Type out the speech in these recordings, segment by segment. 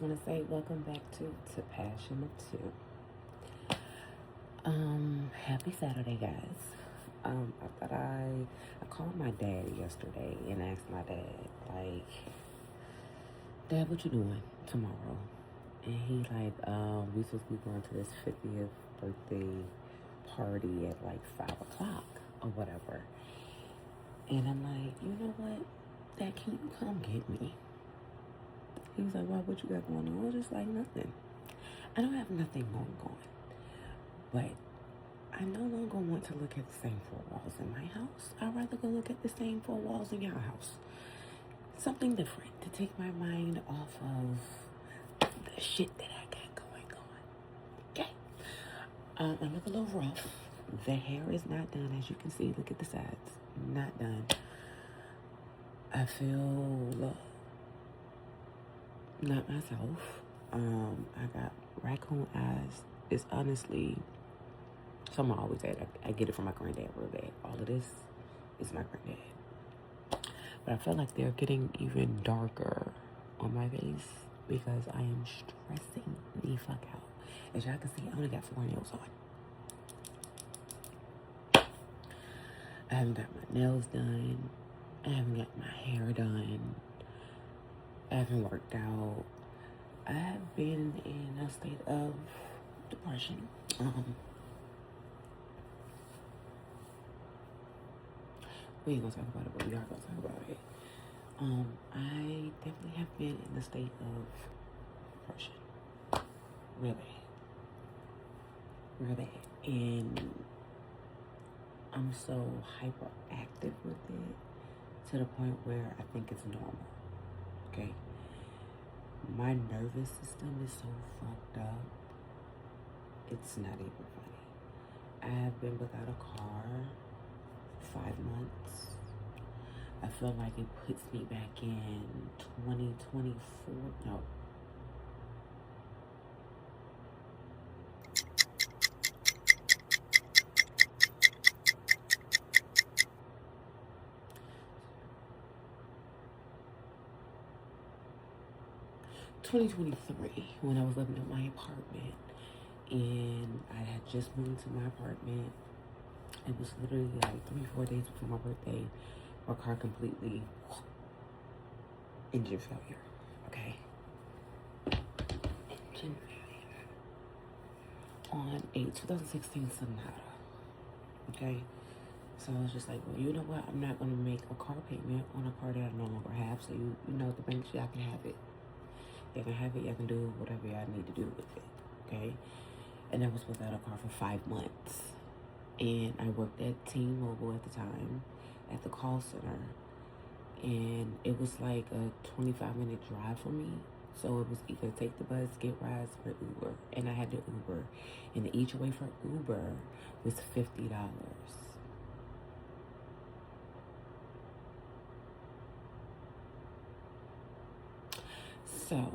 want to say welcome back to Passion of Two. Happy Saturday, guys. I called my dad yesterday and asked my dad, like, Dad, what you doing tomorrow? And he like, we supposed to be going to this 50th birthday party at like 5 o'clock or whatever. And I'm like, you know what? Dad, can you come get me? He was like, well, what you got going on? I was just like, nothing. I don't have nothing going on. But I no longer want to look at the same four walls in my house. I'd rather go look at the same four walls in your house. Something different to take my mind off of the shit that I got going on. Okay? I look a little rough. The hair is not done, as you can see. Look at the sides. Not done. I feel not myself. I got raccoon eyes. It's honestly, someone always said I get it from my granddad real bad. All of this is my granddad. But I feel like they're getting even darker on my face because I am stressing the fuck out. As y'all can see, I only got 4 nails on. I haven't got my nails done. I haven't got my hair done. I haven't worked out. I have been in a state of depression. We ain't gonna talk about it, but we are gonna talk about it. I definitely have been in a state of depression. Real bad. And I'm so hyperactive with it to the point where I think it's normal. Okay? My nervous system is so fucked up. It's not even funny. I have been without a car for 5 months. I feel like it puts me back in 2024. No. ...2023, when I was living in my apartment, and I had just moved to my apartment. It was literally like 3-4 days before my birthday. My car completely engine failure. Okay, engine failure on a 2016 Sonata. Okay, so I was just like, well, you know what? I'm not gonna make a car payment on a car that I no longer have. So you know, the bank, y'all can have it. Y'all can have it. Y'all can do whatever y'all need to do with it. Okay, and I was without a car for 5 months. And I worked at T-Mobile at the time, at the call center. And it was like a 25-minute drive for me. So it was either take the bus, get rides, or Uber. And I had to Uber. And each way for Uber was $50. So,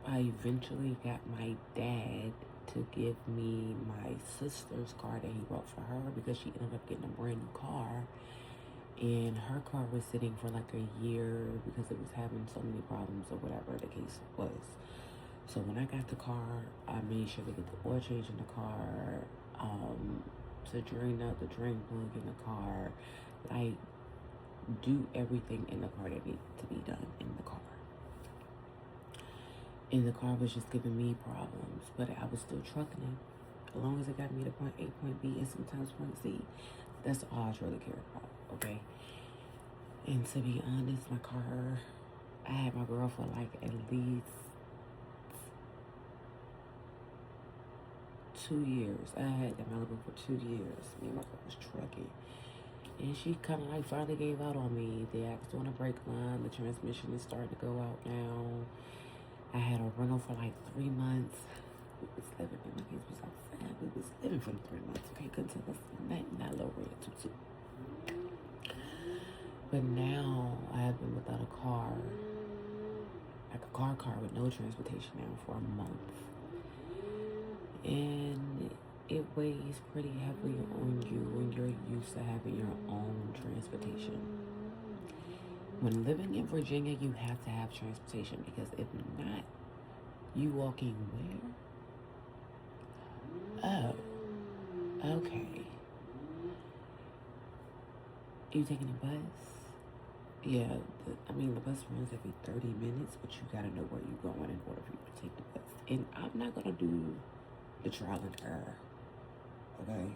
I eventually got my dad to give me my sister's car that he bought for her because she ended up getting a brand new car. And her car was sitting for like a year because it was having so many problems or whatever the case was. So when I got the car, I made sure to get the oil change in the car, to drain out the drain plug in the car, like do everything in the car that needed to be done in the car. And the car was just giving me problems, but I was still trucking it. As long as it got me to point A, point B, and sometimes point C, that's all I really cared about, okay? And to be honest, my car, I had my girl for like at least 2 years. I had that Malibu for 2 years. Me and my car was trucking. And she kind of like finally gave out on me. The axle's on a brake line. The transmission is starting to go out now. I had a rental for like 3 months. We was living in my kids was outside. We was living for 3 months. Okay, couldn't tell us not low rent too. But now I have been without a car, like a car with no transportation now for a month. And it weighs pretty heavily on you when you're used to having your own transportation. When living in Virginia, you have to have transportation because if not, you walking where? Oh, okay. You taking a bus? Yeah, the bus runs every 30 minutes, but you gotta know where you're going in order for you to take the bus. And I'm not gonna do the trial and error, okay?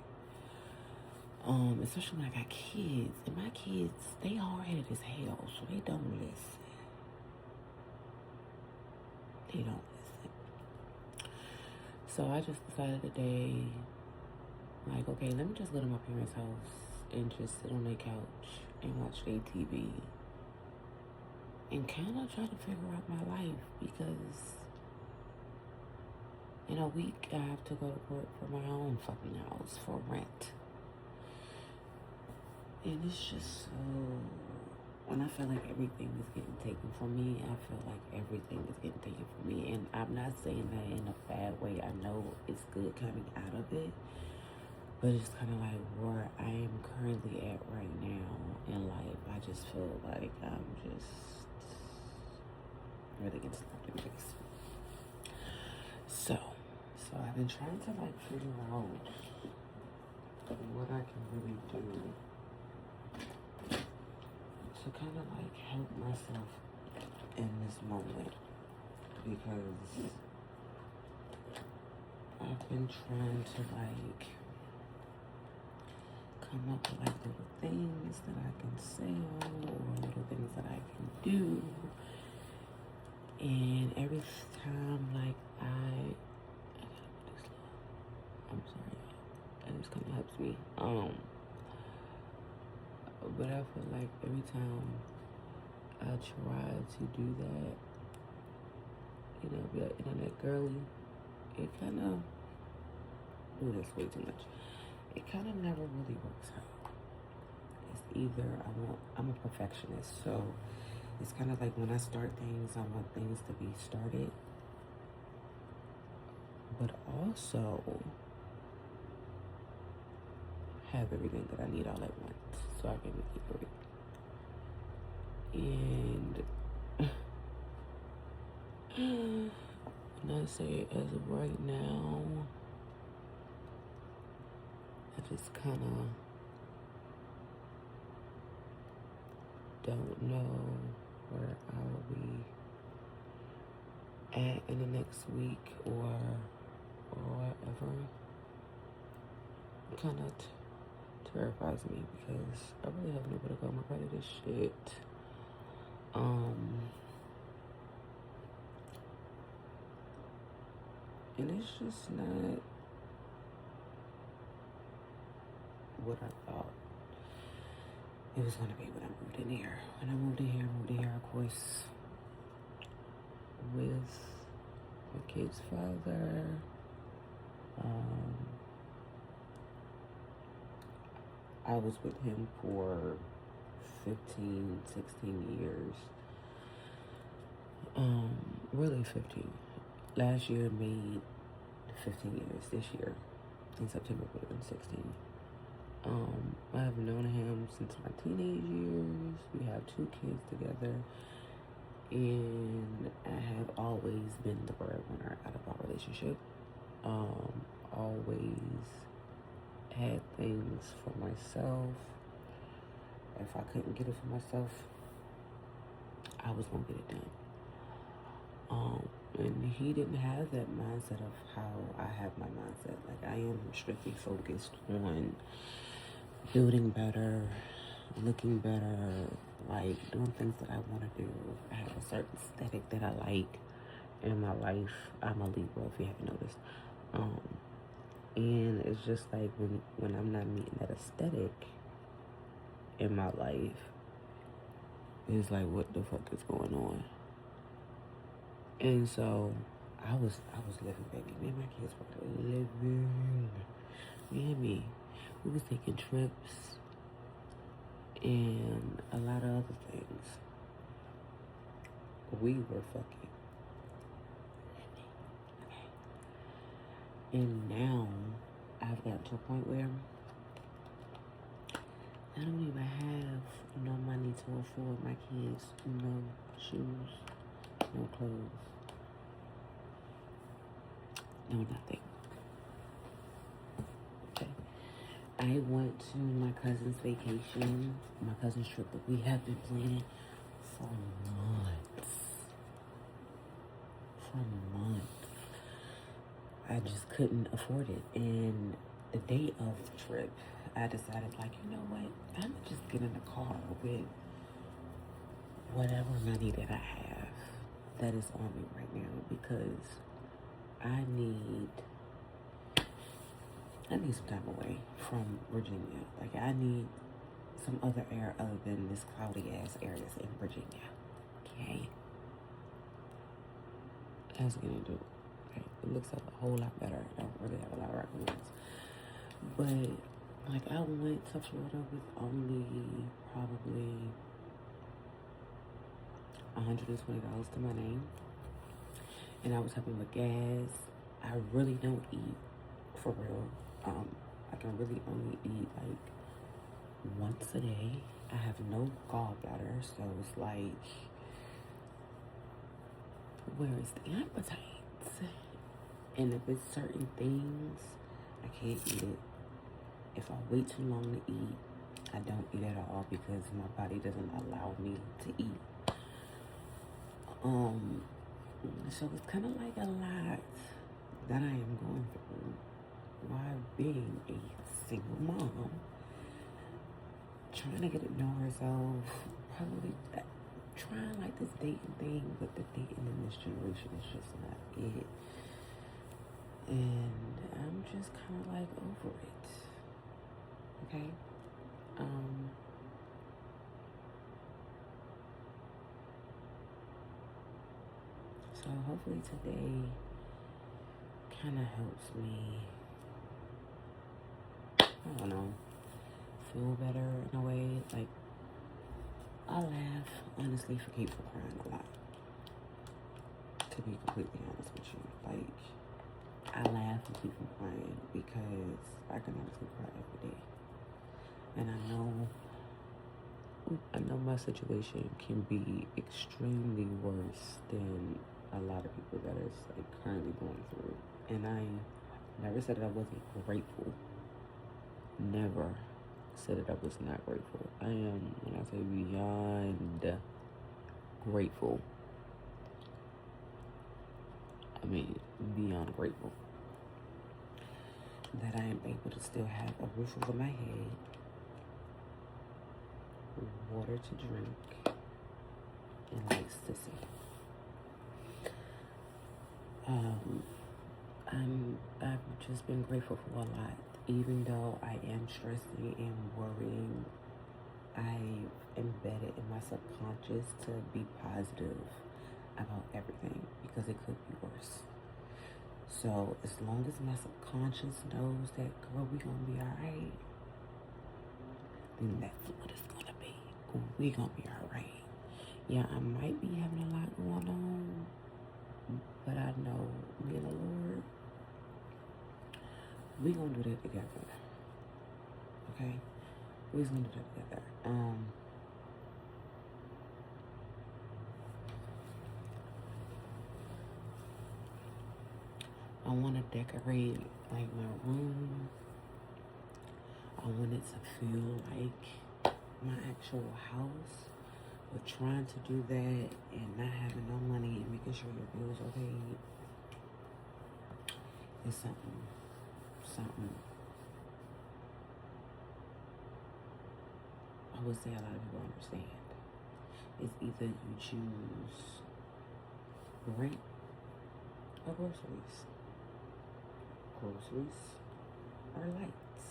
Especially when I got kids. And my kids, they hard-headed as hell, so they don't listen. They don't listen. So I just decided today, like, okay, let me just go to my parents' house and just sit on their couch and watch their TV and kind of try to figure out my life because in a week I have to go to court for my own fucking house for rent. And it's just so, when I feel like everything is getting taken from me, I feel like everything is getting taken from me. And I'm not saying that in a bad way. I know it's good coming out of it. But it's kind of like where I am currently at right now in life. I just feel like I'm just really getting slapped in the face. So I've been trying to like figure out what I can really do to kind of like help myself in this moment because I've been trying to like come up with like little things that I can sell or little things that I can do. And every time like I gotta put this low. I'm sorry, that just kind of helps me. But I feel like every time I try to do that, be an internet girly, it kind of, ooh, that's way too much. It kind of never really works out. It's either I'm a perfectionist, so it's kind of like when I start things, I want things to be started, but also have everything that I need all at once so I can make it great. And when I say as of right now, I just kind of don't know where I will be at in the next week or whatever. It kind of terrifies me because I really have nowhere to go. I'm afraid of this shit. And it's just not what I thought it was gonna be when I moved in here. When I moved in here, of course, with my kid's father. I was with him for 15, 16 years. Really 15. Last year made 15 years. This year, in September, would have been 16. I have known him since my teenage years. We have 2 kids together. And I have always been the breadwinner out of our relationship. Always had things for myself. If I couldn't get it for myself, I was gonna get it done. And he didn't have that mindset of how I have my mindset. Like I am strictly focused on building better, looking better, like doing things that I want to do. I have a certain aesthetic that I like in my life. I'm a Libra, if you haven't noticed. And it's just like when I'm not meeting that aesthetic in my life, it's like, what the fuck is going on? And so I was living, baby. Me and my kids were living. Me and me. We was taking trips and a lot of other things. We were fucking. And now I've gotten to a point where I don't even have no money to afford my kids no shoes, no clothes, no nothing. Okay. I went to my cousin's vacation, my cousin's trip that we have been planning for months. For months. I just couldn't afford it. And the day of the trip, I decided, like, you know what? I'm gonna just get in the car with whatever money that I have that is on me right now, because I need some time away from Virginia. Like, I need some other air other than this cloudy ass air that's in Virginia. Okay? That's gonna do. Okay? It looks a whole lot better. I don't really have a lot of raccoons. But, like, I went to Florida with only probably $120 to my name. And I was helping with gas. I really don't eat, for real. I can really only eat like once a day. I have no gallbladder, so it's like, where is the appetite? And if it's certain things, I can't eat it. If I wait too long to eat, I don't eat at all because my body doesn't allow me to eat. So it's kind of like a lot that I am going through while being a single mom, trying to get to know herself, probably trying like this dating thing, but the dating in this generation is just not it. And I'm just kind of like over it. Okay? So hopefully today kind of helps me, I don't know, feel better in a way. Like, I laugh, honestly, for keep from crying a lot. To be completely honest with you. Like, I laugh and keep from crying because I can honestly cry every day. And I know my situation can be extremely worse than a lot of people that is like currently going through. And I never said that I wasn't grateful. Never said that I was not grateful. I am, when I say beyond grateful, I mean beyond grateful that I am able to still have a roof over my head, water to drink, and lights to see. I've just been grateful for a lot. Even though I am stressing and worrying, I've embedded in my subconscious to be positive about everything because it could be worse. So as long as my subconscious knows that, girl, we gonna be alright, then that's what it's gonna be. We gonna be alright. Yeah, I might be having a lot going on, but I know me and the Lord, we gonna do that together. Okay? We just gonna do that together. I wanna decorate like my room. I want it to feel like my actual house. But trying to do that and not having no money and making sure your bills are paid is something I would say a lot of people understand. It's either you choose rent or groceries. Groceries or lights.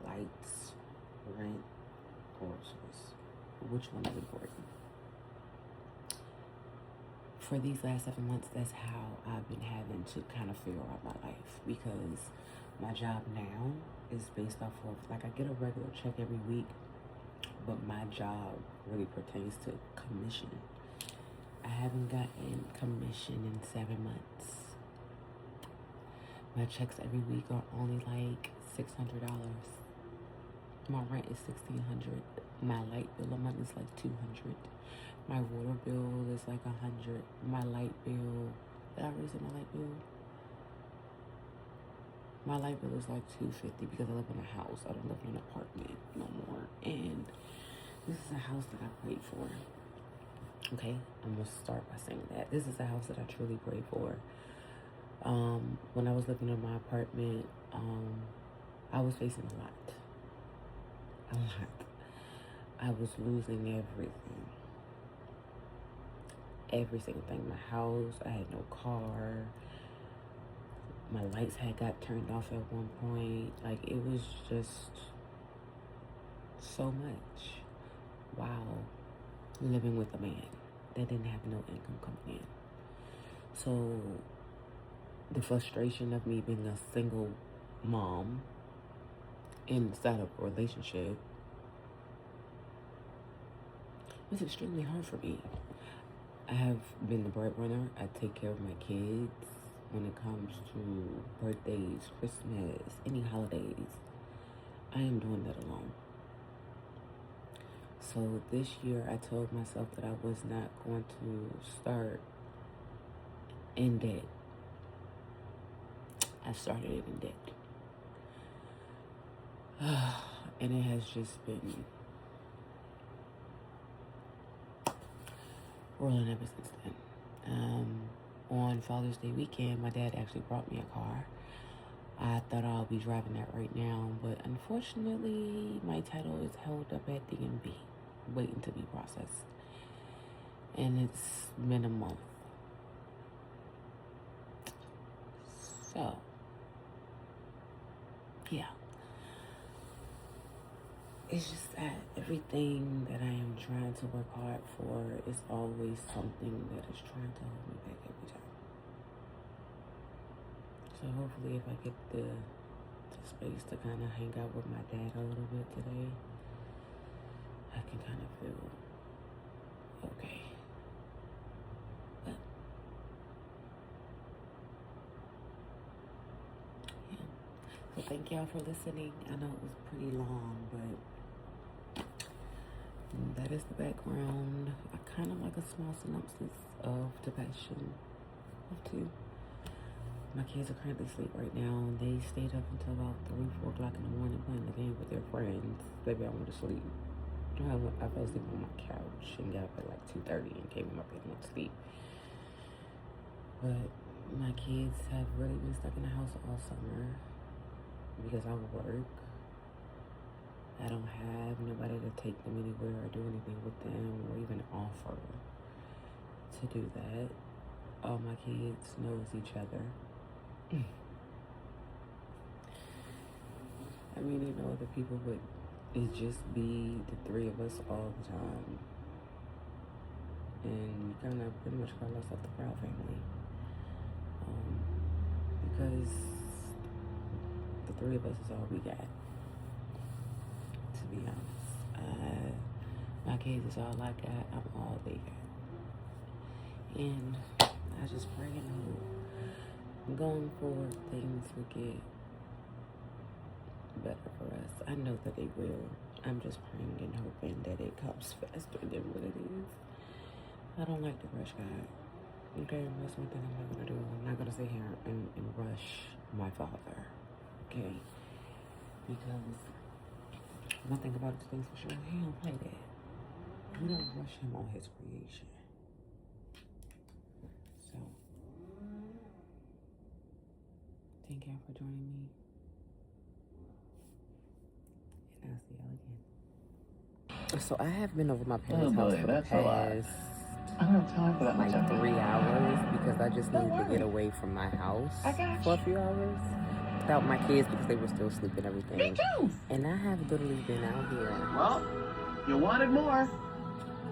Lights, rent, groceries. Which one is important? For these last 7 months, that's how I've been having to kind of figure out my life, because my job now is based off of, like, I get a regular check every week, but my job really pertains to commission. I haven't gotten commission in 7 months. My checks every week are only like $600. My rent is $1,600. My light bill a month is like $200. My water bill is like $100. My light bill, did I raise my light bill? My light bill is like $250 because I live in a house. I don't live in an apartment no more. And this is a house that I prayed for. Okay, I'm gonna start by saying that this is a house that I truly prayed for. When I was living in my apartment, I was facing a lot. I was losing everything. Every single thing. My house, I had no car. My lights had got turned off at one point. Like, it was just so much while living with a man that didn't have no income coming in. So the frustration of me being a single mom inside of a relationship was extremely hard for me. I have been the breadwinner. I take care of my kids. When it comes to birthdays, Christmas, any holidays, I am doing that alone. So this year I told myself that I was not going to start in debt. I started it in debt. And it has just been rolling ever since then. On Father's Day weekend, my dad actually brought me a car. I thought I'll be driving that right now, but unfortunately, my title is held up at DMV, waiting to be processed. And it's been a month. So, yeah. It's just that everything that I am trying to work hard for is always something that is trying to hold me back every time. So hopefully if I get the space to kind of hang out with my dad a little bit today, I can kind of feel okay. But, yeah. So thank y'all for listening. I know it was pretty long, but that is the background. I kind of like a small synopsis of The Passion of 2. My kids are currently asleep right now. They stayed up until about 3, 4 o'clock in the morning playing the game with their friends. Baby, I went to sleep. I fell asleep on my couch and got up at like 2:30 and came in my bed and went to sleep. But my kids have really been stuck in the house all summer because I work. I don't have nobody to take them anywhere or do anything with them or even offer to do that. All my kids knows each other. I mean, they know other people, but it just be the 3 of us all the time. And kind of pretty much call ourselves the Proud Family. Because the 3 of us is all we got. To be honest, my kids is all I got. I'm all they got, and I just pray and hope going forward things will get better for us. I know that they will. I'm just praying and hoping that it comes faster than what it is. I don't like to rush God. Okay, that's one thing I'm not gonna do. I'm not gonna sit here and rush my Father. Okay, because one thing about this thing for sure, he don't play that. We don't rush him on his creation. So, thank y'all for joining me. And I'll see y'all again. So I have been over my parents' house for the past I don't have time for that like 3 hours because I just needed to get away from my house for a few hours. Without my kids because they were still asleep and everything. Me too. And I have literally been out here. Well, you wanted more.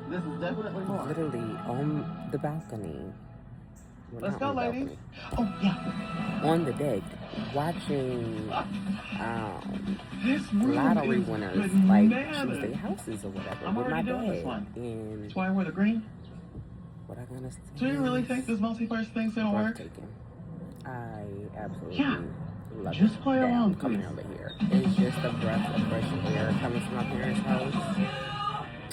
This is definitely more. Literally on the balcony. Well, Let's go, ladies. Balcony. Oh, yeah. On the deck, watching This room lottery is winners, bananas. like Tuesday houses or whatever, I'm with my already doing this dad. one. And That's why I wear the green. what I gonna say? Do you really think this multiverse thing's gonna work? Breathtaking. I absolutely love Just it play that I'm along, coming please. over here. It's just a breath of fresh air coming to my parents' house.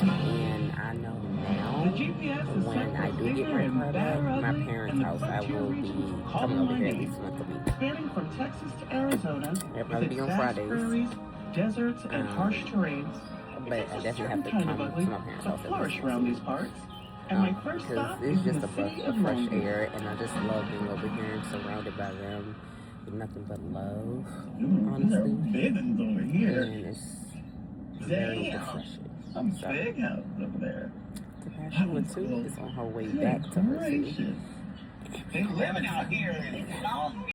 And I know now The GPS is set when I for do get Figure my and car back, Bad my Ugly, parents' and the house, I frontier will be regions will call coming on over my here at name. least once a week. Spanning from Texas to Arizona, It'll with probably its be on vast Fridays. prairies, deserts, and harsh terrains, But I it takes a definitely have certain to kind come of to ugly my parents' to house at flourish least around once a these week. parts. And my first Because stop it's is in just the a breath city of of fresh Long Beach. air, and I just love being over here and surrounded by them with nothing but love, These are honestly. big ones over here. And it's very Damn, refreshing. some So, big house over there. the passion one too is on her way back to her city. They living out here in Long Beach.